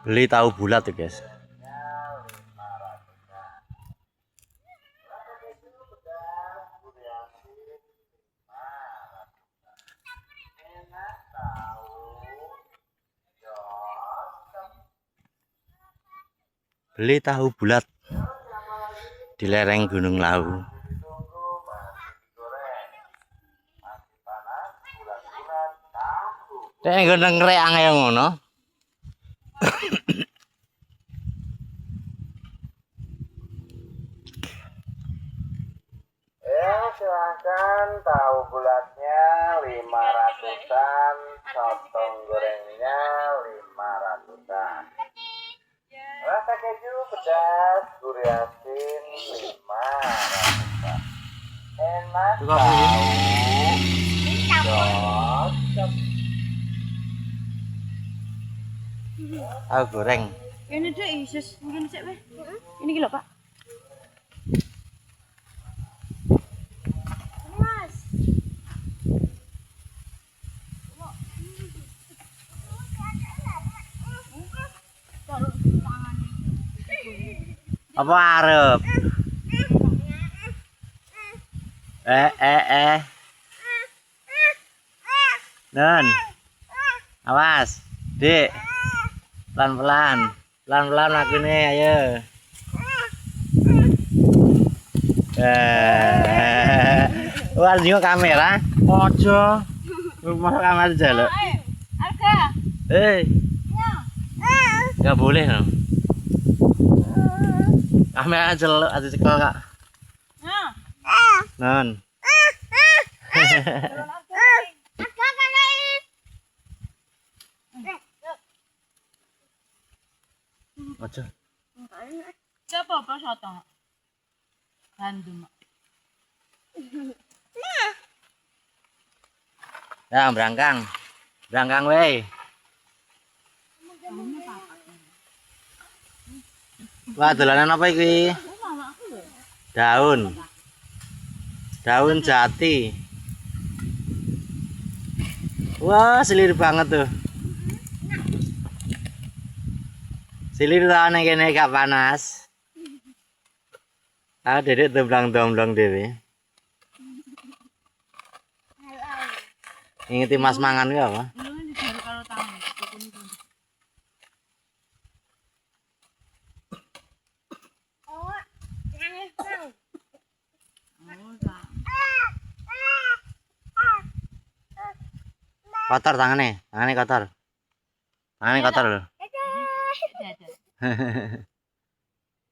Beli tahu bulat ya guys. Beli tahu bulat di lereng Gunung Lawu. Nek nggon ngrek angel ngono. Ya, silahkan tahu bulatnya 500-an, sotong gorengnya 500-an. Rasa keju pedas, gurih asin 500-an. Enak tahu, cocok. Tahu goreng. Ini deh, Isis. Mungkin sih, weh. Ini kilo, Pak. Mas. Apa arep? Non. Awas, Dik. Pelan-pelan. Pelan-pelan lakune ayo. Wah, nyo kamera. Ojo. Rumah kamera jaluk. Harga. Enggak boleh no. Kamera jeluk aja cekel Kak. Nah. Non. Ojo. Siapa apa sotong? Bandung. Ya, berangkang. Berangkang wey. Wah, dolanan apa iki? Daun. Daun jati. Wah, selir banget tuh. Selir tawane kene gak panas. Ah, Dedek domblang-domblong dhewe. Ingeti Mas mangan ku apa? Ini digaruk karo tangan. Kotor tangannya kotor. Tangannya kotor loh.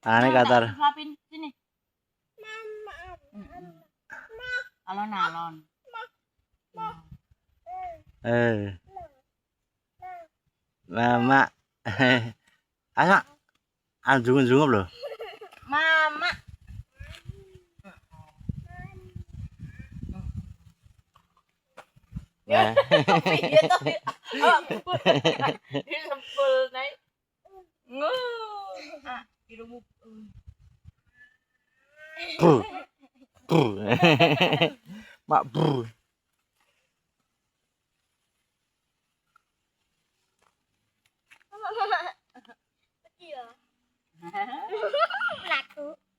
Tangannya kotor. Suapin sini. Alon-alon. Mama. Asa anjung-anjung loh. Mama. Ya. Iya toh. Disempul naik. Hidupmu. Bu. Bu. Mak bu.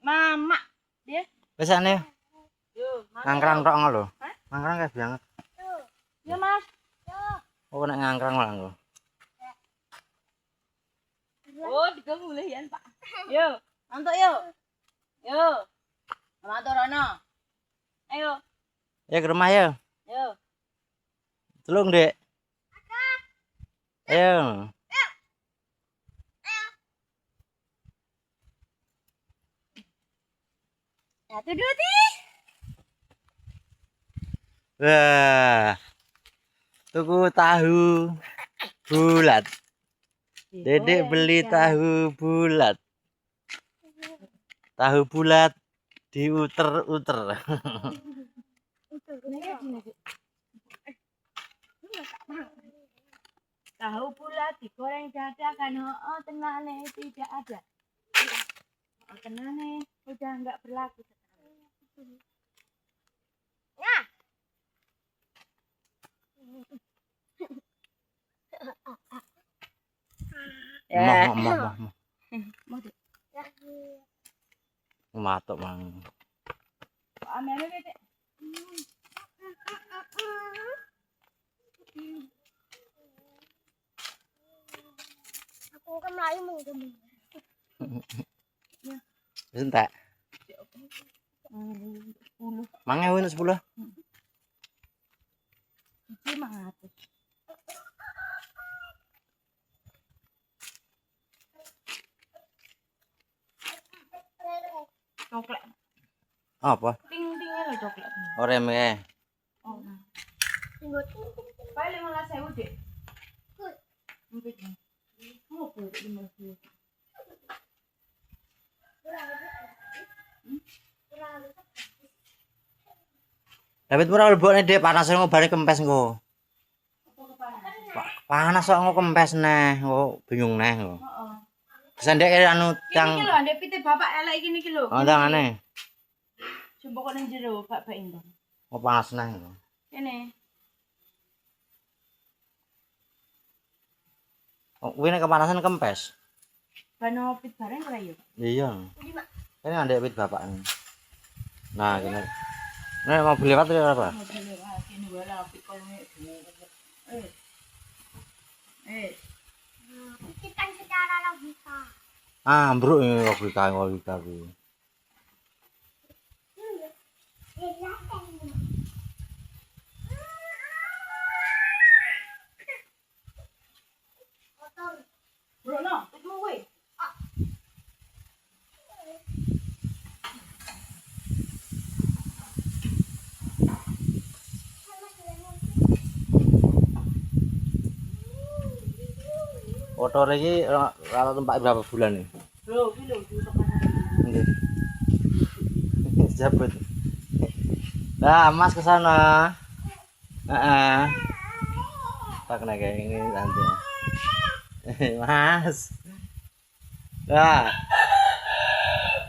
Mama. Dia. Wis ane. Ngangkrang tok ngono lho. Ngangkrang kae banget. Ya, Mas. Oh, nek ngangkrang malah engko. Oh, diganggu lehian, Pak. Yo, mantuk yuk. Yo. Mantuk rono. Ayo. Ya ke rumah ya. Yo. Tulung, Dek. Ayo. Satu, dua, tiga. Wah. Tuku tahu bulat. Dedek beli tahu bulat. Tahu bulat diuter-uter. Tahu bulat digoreng dadakan. Oh, tenane tidak ada. Tenane udah enggak berlaku. Nah. Mau. Mau deh. Matok mang. Ame bete. Aku kan melayu mau kamu. Wis entek. 10. Mange wis 10. Iki 500. Coklat. Apa? Ting-tingnya lho coklat. Oreme. Oh. Tunggu. Paling 15.000, Dik. Empit. Mau pun 50. David ora lebokne Dik, panas engko bare kempes engko. Panas kok engko kempes neh, engko bingung neh engko. Heeh. Sendek anu Yang tang. iki lho, ndek pite bapak elek iki niki lho. Oh, tangane. Coba kok ning jero bapak Indong. Oh, panas neh engko. Kene. Oh, kuwi nek kepanasan kempes. Bano pit bareng ora ya? Iya. Ini ndek wit bapak. Nah, gini. Nek mau beli lewat ya apa? Mobil lewat kene wae lah pit koyo ngene. Kita secara logika. Ah, ambruk logika kuwi. Bro no, ketemu kowe. Motor iki rata tempat berapa bulan nih? Bro, iki lho di tekanan. Nggih. Jabut. Nah, Mas ke sana. Heeh. Tak kena kayak ini nanti. Mas. Nah.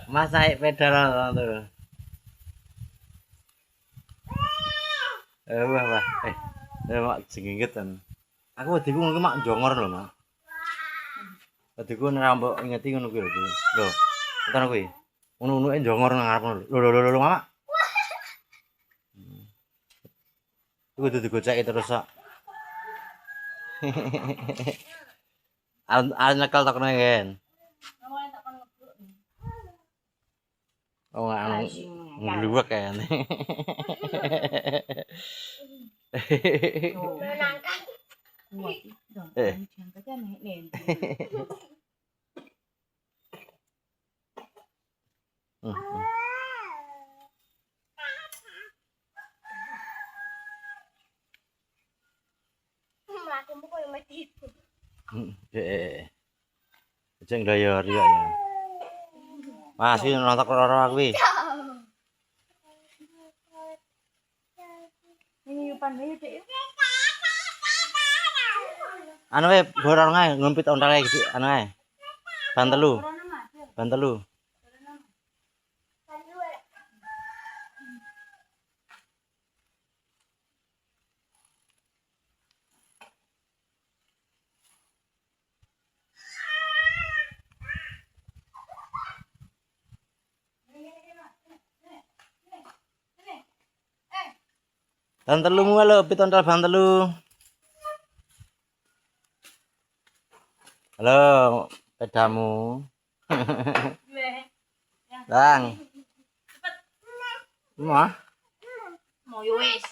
Mas naik pedal tuh. Wah. Mak jenggingetan. Aku wediku ngono mak jongor lho, Mak. Wediku nek mbok ingeti ngono kuwi lho. Lho, ngono kuwi. Ngono-ngonoke jongor nang ngarep lho, Mak. Iku kudu digoceki terus kok. Al nyekel tok kene kan. Ngomong tak kon ngebruk. Oh, anu ngluwek kan. Menangkan. Kuat dong. Jangka kan nek. Melakumu kok yang mati. Jeng daya riya ya. Masih nonton ora kuwi. Ini yupan ayo Dik. Anu wae borong ae ngompit ontal ae gede anu ae. Ban telu. Corona Mas. Ban telu. Ban telu mu lho, pit ontal ban telu. Halo, pedamu. Bang. Cepet. Mah. Mau yo wis.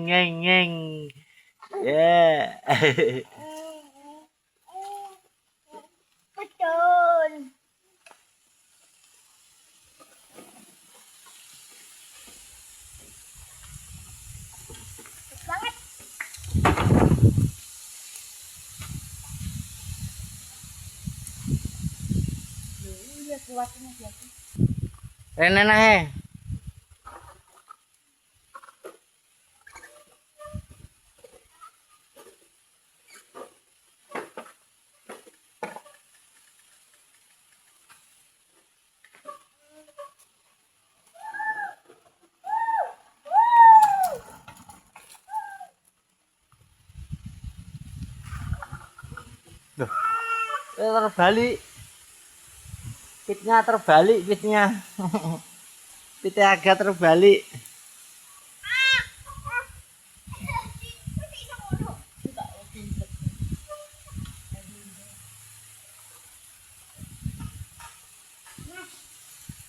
Ngeng. Ngeng. Ya. Betul. Banget. Iya kuatnya biasa. Rene nae. Terbalik. Pitnya terbalik, pitnya. Pitnya agak terbalik.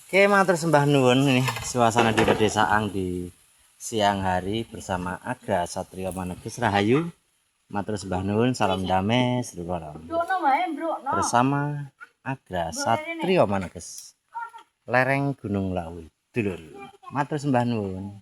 Oke, matur sembah nuwun ini suasana di pedesaan di siang hari bersama Agra Satrio Maneges Rahayu. Matur sembah nuwun, salam damai sedulur. Dono wae, Bro. No. Bersama Agra Satrio Maneges. Lereng Gunung Lawu, dulur. Matur sembah nuwun.